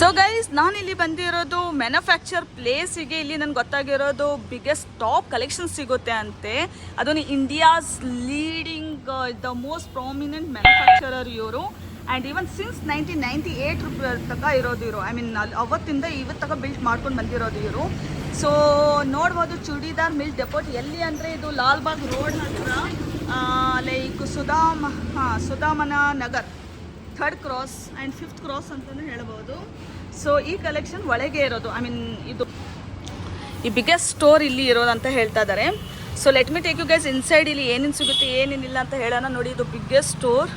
So guys, ನಾನಿಲ್ಲಿ ಬಂದಿರೋದು manufacture ಪ್ಲೇಸಿಗೆ. ಇಲ್ಲಿ ನನಗೆ ಗೊತ್ತಾಗಿರೋದು ಬಿಗ್ಗೆಸ್ಟ್ ಟಾಪ್ ಕಲೆಕ್ಷನ್ ಸಿಗುತ್ತೆ ಅಂತೆ. ಅದನ್ನು India's leading the most prominent manufacturer ಇವರು. ಆ್ಯಂಡ್ ಈವನ್ ಸಿನ್ಸ್ 1998 ತನಕ ಇರೋದು ಇವರು. ಐ ಮೀನ್ ಅವತ್ತಿಂದ ಇವತ್ತು ತನಕ ಬಿಲ್ಟ್ ಮಾಡ್ಕೊಂಡು ಬಂದಿರೋದು ಇವರು. ಸೊ ನೋಡ್ಬೋದು ಚೂಡಿದಾರ್ ಮಿಲ್ ಡೆಪೋಟ್ ಎಲ್ಲಿ ಅಂದರೆ ಇದು ಲಾಲ್ಬಾಗ್ ರೋಡ್ ಹತ್ರ, like Sudhamanagar 3rd cross and 5th cross ಅಂತಲೇ ಹೇಳ್ಬೋದು. ಸೊ ಈ ಕಲೆಕ್ಷನ್ ಒಳಗೆ ಇರೋದು, ಐ ಮೀನ್ ಇದು ಈ ಬಿಗ್ಗೆಸ್ಟ್ ಸ್ಟೋರ್ ಇಲ್ಲಿ ಇರೋದು ಅಂತ ಹೇಳ್ತಾ ಇದ್ದಾರೆ. So let me take you guys inside. ಇಲ್ಲಿ ಏನೇನು ಸಿಗುತ್ತೆ ಏನೇನಿಲ್ಲ ಅಂತ ಹೇಳೋಣ. ನೋಡಿ, ಇದು ಬಿಗ್ಗೆಸ್ಟ್ ಸ್ಟೋರ್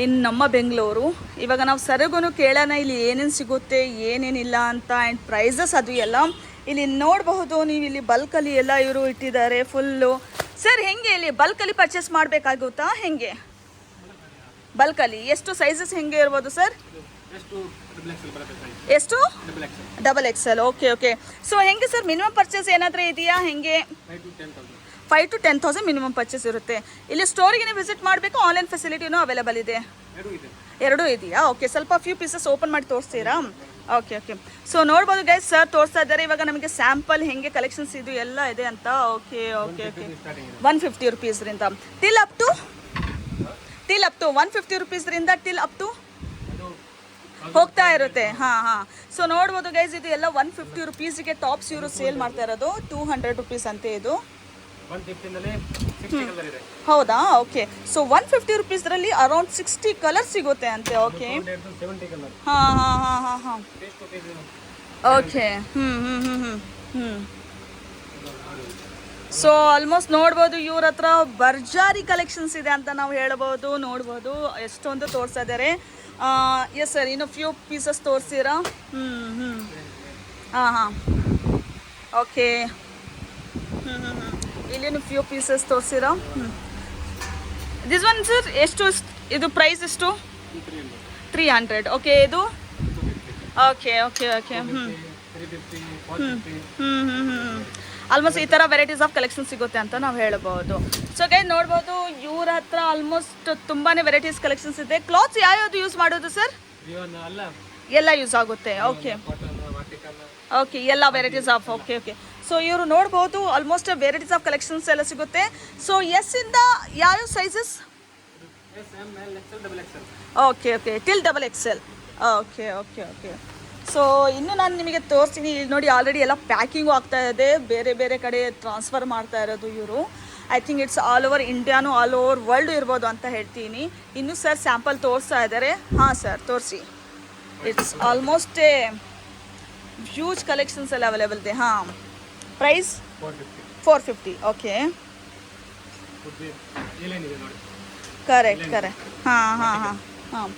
ಇನ್ ನಮ್ಮ ಬೆಂಗಳೂರು. ಇವಾಗ ನಾವು ಸರಿಗೂ ಕೇಳೋಣ ಇಲ್ಲಿ ಏನೇನು ಸಿಗುತ್ತೆ ಏನೇನಿಲ್ಲ ಅಂತ, ಆ್ಯಂಡ್ ಪ್ರೈಸಸ್ ಅದು ಎಲ್ಲ ಇಲ್ಲಿ ನೋಡಬಹುದು ನೀವು. ಇಲ್ಲಿ ಬಲ್ಕಲ್ಲಿ ಎಲ್ಲ ಇವರು ಇಟ್ಟಿದ್ದಾರೆ ಫುಲ್ಲು. ಸರ್ ಹೆಂಗೆ ಇಲ್ಲಿ ಬಲ್ಕಲ್ಲಿ ಪರ್ಚೇಸ್ ಮಾಡಬೇಕಾಗುತ್ತಾ? ಹೆಂಗೆ ಬಲ್ಕಲ್ಲಿ ಎಷ್ಟು ಸೈಜಸ್ ಹೆಂಗೆ ಇರ್ಬೋದು ಸರ್? ಎಷ್ಟು? XXL. Okay okay. ಸೊ ಹೆಂಗೆ ಸರ್ ಮಿನಿಮಮ್ ಪರ್ಚೇಸ್ ಏನಾದರೂ ಇದೆಯಾ? ಹೆಂಗೆ 5 to 10,000 ಮಿನಿಮಮ್ ಪರ್ಚೇಸ್ ಇರುತ್ತೆ. ಇಲ್ಲಿ ಸ್ಟೋರಿಗೆ ವಿಸಿಟ್ ಮಾಡಬೇಕು, ಆನ್ಲೈನ್ ಫೆಸಿಲಿಟಿನೂ ಅವೈಲೇಬಲ್ ಇದೆ? ಎರಡೂ ಇದೆಯಾ? ಓಕೆ. ಸ್ವಲ್ಪ ಫ್ಯೂ ಪೀಸಸ್ ಓಪನ್ ಮಾಡಿ ತೋರಿಸ್ತೀರಾ? Okay okay. ಸೊ ನೋಡ್ಬೋದು ಗೈಸ್, ಸರ್ ತೋರಿಸ್ತಾ ಇದ್ದಾರೆ ಇವಾಗ ನಮಗೆ ಸ್ಯಾಂಪಲ್ ಹೆಂಗೆ ಕಲೆಕ್ಷನ್ಸ್ ಇದು ಎಲ್ಲ ಇದೆ ಅಂತ. Okay okay okay. 150 ರುಪೀಸ್ರಿಂದ ಟಿಲ್ ಅಪ್ ಟು 150 ರುಪೀಸ್ರಿಂದ ಟಿಲ್ ಅಪ್ ಟು ಹೋಗ್ತಾ ಇರುತ್ತೆ. ಹಾಂ. ಸೊ ನೋಡ್ಬೋದು ಗೈಸ್, ಇದು ಎಲ್ಲ 150 ರುಪೀಸಿಗೆ ಟಾಪ್ಸ್ ಇವರು ಸೇಲ್ ಮಾಡ್ತಾ ಇರೋದು. 200 ರುಪೀಸ್ ಅಂತೆ ಇದು. ಹೌದಾ? ಓಕೆ. ಸೊ 150 ರುಪೀಸ್ರಲ್ಲಿ ಅರೌಂಡ್ 60 ಕಲರ್ ಸಿಗುತ್ತೆ ಅಂತೆ. ಓಕೆ. ಹಾಂ. ಓಕೆ. ಸೊ ಆಲ್ಮೋಸ್ಟ್ ನೋಡ್ಬೋದು ಇವ್ರ ಹತ್ರ ಭರ್ಜಾರಿ ಕಲೆಕ್ಷನ್ಸ್ ಇದೆ ಅಂತ ನಾವು ಹೇಳ್ಬೋದು. ನೋಡ್ಬೋದು ಎಷ್ಟೊಂದು ತೋರಿಸ್ತಾ ಇದ್ದಾರೆ. ಎಸ್ ಸರ್, ಇನ್ನು ಫ್ಯೂ ಪೀಸಸ್ ತೋರಿಸ್ತೀರಾ? ಹಾಂ. ಓಕೆ. ಇಲ್ಲಿನು ಫ್ಯೂ ಪೀಸಸ್ ತೋರಿಸ್ತೀರಾ? ದಿಸ್ ಒನ್ ಸರ್ ಎಷ್ಟು? ಇದು ಪ್ರೈಸ್ ಎಷ್ಟು? 300. ಓಕೆ. ಇದು ಓಕೆ ಓಕೆ ಓಕೆ. ಆಲ್ಮೋಸ್ಟ್ ಈ ಥರ ವೆರೈಟೀಸ್ ಆಫ್ ಕಲೆಕ್ಷನ್ ಸಿಗುತ್ತೆ ಅಂತ ನಾವು ಹೇಳ್ಬೋದು. ಸೊ ಗೈಸ್ ನೋಡ್ಬೋದು ಇವ್ರ ಹತ್ರ ಆಲ್ಮೋಸ್ಟ್ ತುಂಬಾ ವೆರೈಟೀಸ್ ಕಲೆಕ್ಷನ್ಸ್ ಇದೆ. ಕ್ಲಾತ್ಸ್ ಯಾವ್ಯಾವುದು ಯೂಸ್ ಮಾಡೋದು ಸರ್? ಎಲ್ಲ ಯೂಸ್ ಆಗುತ್ತೆ. Okay okay. ಎಲ್ಲ varieties of. Okay okay. So ಇವರು ನೋಡ್ಬೋದು ಆಲ್ಮೋಸ್ಟ್ ವೆರೈಟೀಸ್ ಆಫ್ ಕಲೆಕ್ಷನ್ಸ್ ಎಲ್ಲ ಸಿಗುತ್ತೆ. ಸೊ ಎಸ್ ಇಂದ ಯಾವ್ಯಾವ sizes? Okay okay. Till XXL. Okay okay okay. So ಇನ್ನು ನಾನು ನಿಮಗೆ ತೋರಿಸ್ತೀನಿ. ಇಲ್ಲಿ ನೋಡಿ ಆಲ್ರೆಡಿ ಎಲ್ಲ ಪ್ಯಾಕಿಂಗು ಆಗ್ತಾ ಇದೆ. ಬೇರೆ ಬೇರೆ ಕಡೆ ಟ್ರಾನ್ಸ್ಫರ್ ಮಾಡ್ತಾ ಇರೋದು ಇವರು. I think it's all over ಇಂಡಿಯಾನು ಆಲ್ ಓವರ್ ವರ್ಲ್ಡ್ ಇರ್ಬೋದು ಅಂತ ಹೇಳ್ತೀನಿ. ಇನ್ನು ಸರ್ ಸ್ಯಾಂಪಲ್ ತೋರಿಸ್ತಾ ಇದ್ದಾರೆ. ಹಾಂ ಸರ್ ತೋರಿಸಿ. It's almost a huge collections ಎಲ್ಲ ಅವೈಲೇಬಲ್ ಇದೆ. ಹಾಂ. ಪ್ರೈಸ್ 450. ಓಕೆ. ಕರೆಕ್ಟ್. ಹಾಂ.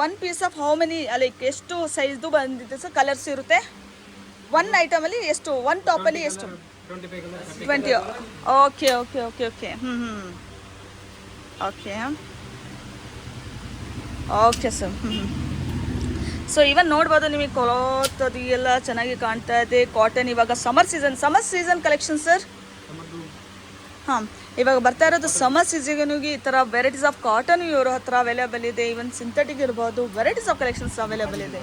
One piece of how many, like ಎಷ್ಟು ಸೈಜ್ದು ಬಂದಿದೆ ಸರ್? ಕಲರ್ಸ್ ಇರುತ್ತೆ ಒನ್ ಐಟಮಲ್ಲಿ ಎಷ್ಟು? ಒನ್ ಟಾಪಲ್ಲಿ ಎಷ್ಟು? 20. Okay okay okay okay. Okay okay sir. So ಇವನ್ ನೋಡ್ಬೋದು ನಿಮಗೆ ಕ್ಲಾತ್ ಅದು ಎಲ್ಲ ಚೆನ್ನಾಗಿ ಕಾಣ್ತಾ ಇದೆ. ಕಾಟನ್ ಇವಾಗ ಸಮ್ಮರ್ ಸೀಸನ್ ಕಲೆಕ್ಷನ್ ಸರ್. ಹಾಂ, ಇವಾಗ ಬರ್ತಾ ಇರೋದು ಸಮ್ಮರ್ ಸೀಸನ್ಗೆ ಈ ಥರ ವೆರೈಟೀಸ್ ಆಫ್ ಕಾಟನ್ ಇವ್ರ ಹತ್ರ ಅವೈಲೇಬಲ್ ಇದೆ. ಈವನ್ ಸಿಂಥೆಟಿಕ್ ಇರ್ಬೋದು, ವೆರೈಟೀಸ್ ಆಫ್ ಕಲೆಕ್ಷನ್ಸ್ ಅವೈಲೇಬಲ್ ಇದೆ.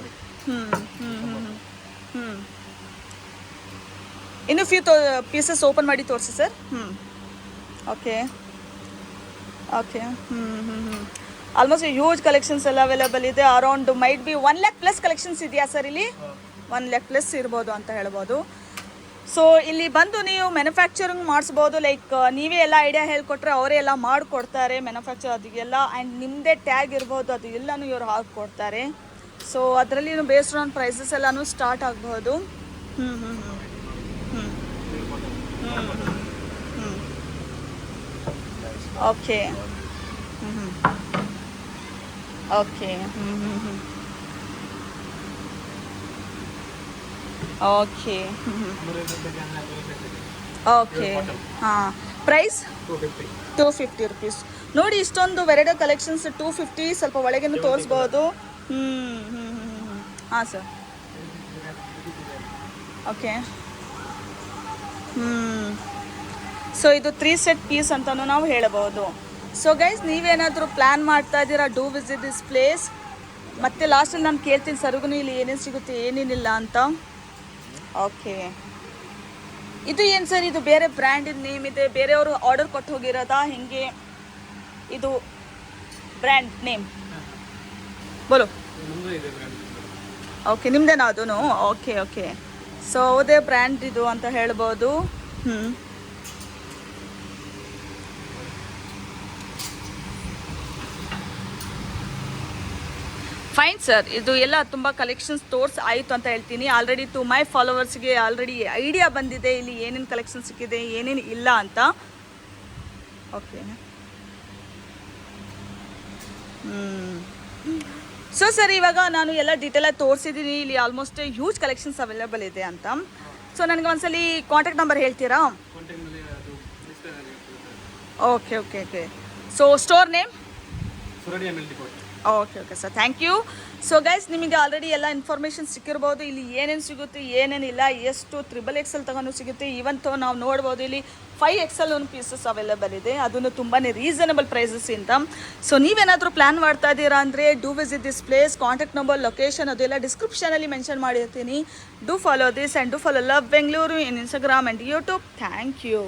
ಇನ್ನು ಫ್ಯೂ ಪೀಸಸ್ ಓಪನ್ ಮಾಡಿ ತೋರಿಸಿ sir. Okay okay. Almost huge collections ಎಲ್ಲ ಅವೈಲೇಬಲ್ ಇದೆ. Around might be 1 lakh plus collections ಇದೆಯಾ ಸರ್? ಇಲ್ಲಿ 1 lakh ಪ್ಲಸ್ ಇರ್ಬೋದು ಅಂತ ಹೇಳ್ಬೋದು. ಸೊ ಇಲ್ಲಿ ಬಂದು ನೀವು ಮ್ಯಾನುಫ್ಯಾಕ್ಚರಿಂಗ್ ಮಾಡಿಸ್ಬೋದು. ಲೈಕ್ ನೀವೇ ಎಲ್ಲ ಐಡಿಯಾ ಹೇಳ್ಕೊಟ್ರೆ ಅವರೇ ಎಲ್ಲ ಮಾಡಿಕೊಡ್ತಾರೆ ಮ್ಯಾನುಫ್ಯಾಕ್ಚರ್ ಅದಕ್ಕೆಲ್ಲ. ಆ್ಯಂಡ್ ನಿಮ್ಮದೇ ಟ್ಯಾಗ್ ಇರ್ಬೋದು, ಅದು ಎಲ್ಲನೂ ಇವರು ಹಾಕಿಕೊಡ್ತಾರೆ. ಸೊ ಅದರಲ್ಲಿ ಬೇಸ್ಡ್ ಆನ್ ಪ್ರೈಸಸ್ ಎಲ್ಲನೂ ಸ್ಟಾರ್ಟ್ ಆಗ್ಬೋದು. Okay okay. Okay okay. ಹಾಂ. Price 250 rupees. ನೋಡಿ ಇಷ್ಟೊಂದು ವೆರೈಟಿ ಕಲೆಕ್ಷನ್ಸ್ 250. ಸ್ವಲ್ಪ ಒಳಗೇನು ತೋರಿಸ್ಬೋದು. ಹಾಂ ಸರ್. ಓಕೆ. ಸೊ ಇದು 3 ಸೆಟ್ ಪೀಸ್ ಅಂತಲೂ ನಾವು ಹೇಳಬಹುದು. ಸೊ ಗೈಸ್, ನೀವೇನಾದರೂ ಪ್ಲ್ಯಾನ್ ಮಾಡ್ತಾ ಇದ್ದೀರಾ ಡೂ ವಿಸಿಟ್ ದಿಸ್ ಪ್ಲೇಸ್. ಮತ್ತು ಲಾಸ್ಟಲ್ಲಿ ನಾನು ಕೇಳ್ತೀನಿ ಸರ್ಗೂ ಇಲ್ಲಿ ಏನೇನು ಸಿಗುತ್ತೆ ಏನೇನಿಲ್ಲ ಅಂತ. ಓಕೆ, ಇದು ಏನು ಸರ್, ಇದು ಬೇರೆ ಬ್ರ್ಯಾಂಡಿನ ನೇಮ್ ಇದೆ, ಬೇರೆಯವರು ಆರ್ಡರ್ ಕೊಟ್ಟು ಹೋಗಿರೋದಾ ಹೆಂಗೆ? ಇದು ಬ್ರ್ಯಾಂಡ್ ನೇಮ್ ಬೋಲೋ. ಓಕೆ, ನಿಮ್ಮದೇನಾ ಅದೂ? ಓಕೆ ಓಕೆ, ಸೊ ಅದೇ ಬ್ರ್ಯಾಂಡ್ ಇದು ಅಂತ ಹೇಳ್ಬೋದು. ಫೈನ್ ಸರ್, ಇದು ಎಲ್ಲ ತುಂಬ ಕಲೆಕ್ಷನ್ಸ್ ತೋರ್ಸ್ ಆಯಿತು ಅಂತ ಹೇಳ್ತೀನಿ. ಆಲ್ರೆಡಿ ಟು ಮೈ ಫಾಲೋವರ್ಸ್ಗೆ ಆಲ್ರೆಡಿ ಐಡಿಯಾ ಬಂದಿದೆ ಇಲ್ಲಿ ಏನೇನು ಕಲೆಕ್ಷನ್ ಸಿಕ್ಕಿದೆ ಏನೇನು ಇಲ್ಲ ಅಂತ. ಓಕೆ, ಸೊ ಸರ್, ಇವಾಗ ನಾನು ಎಲ್ಲ ಡೀಟೇಲಾಗಿ ತೋರಿಸಿದ್ದೀನಿ. ಇಲ್ಲಿ ಆಲ್ಮೋಸ್ಟ್ ಹ್ಯೂಜ್ ಕಲೆಕ್ಷನ್ಸ್ ಅವೈಲೇಬಲ್ ಇದೆ ಅಂತ. ಸೊ ನನಗೆ ಒಂದ್ಸಲಿ ಕಾಂಟ್ಯಾಕ್ಟ್ ನಂಬರ್ ಹೇಳ್ತೀರಾ? Okay okay okay, so store name? Okay okay sir, thank you. So guys, ನಿಮಗೆ ಆಲ್ರೆಡಿ ಎಲ್ಲ ಇನ್ಫಾರ್ಮೇಷನ್ ಸಿಕ್ಕಿರ್ಬೋದು. ಇಲ್ಲಿ ಏನೇನು ಸಿಗುತ್ತೆ ಏನೇನಿಲ್ಲ, ಎಷ್ಟು XXL ತಗೊಂಡು ಸಿಗುತ್ತೆ. ಇವತ್ತು ನಾವು ನೋಡ್ಬೋದು ಇಲ್ಲಿ 5XL ಒಂದು ಪೀಸಸ್ ಅವೈಲೇಬಲ್ ಇದೆ, ಅದನ್ನು ತುಂಬಾ ರೀಸನಬಲ್ ಪ್ರೈಸಸ್ಸಿಂದ. ಸೊ ನೀವೇನಾದರೂ ಪ್ಲ್ಯಾನ್ ಮಾಡ್ತಾ ಇದ್ದೀರಾ ಅಂದರೆ do visit this place. Contact number, location ಅದೆಲ್ಲ ಡಿಸ್ಕ್ರಿಪ್ಷನಲ್ಲಿ ಮೆನ್ಷನ್ ಮಾಡಿರ್ತೀನಿ. Do follow this and do follow love Bengaluru in Instagram and YouTube. Thank you.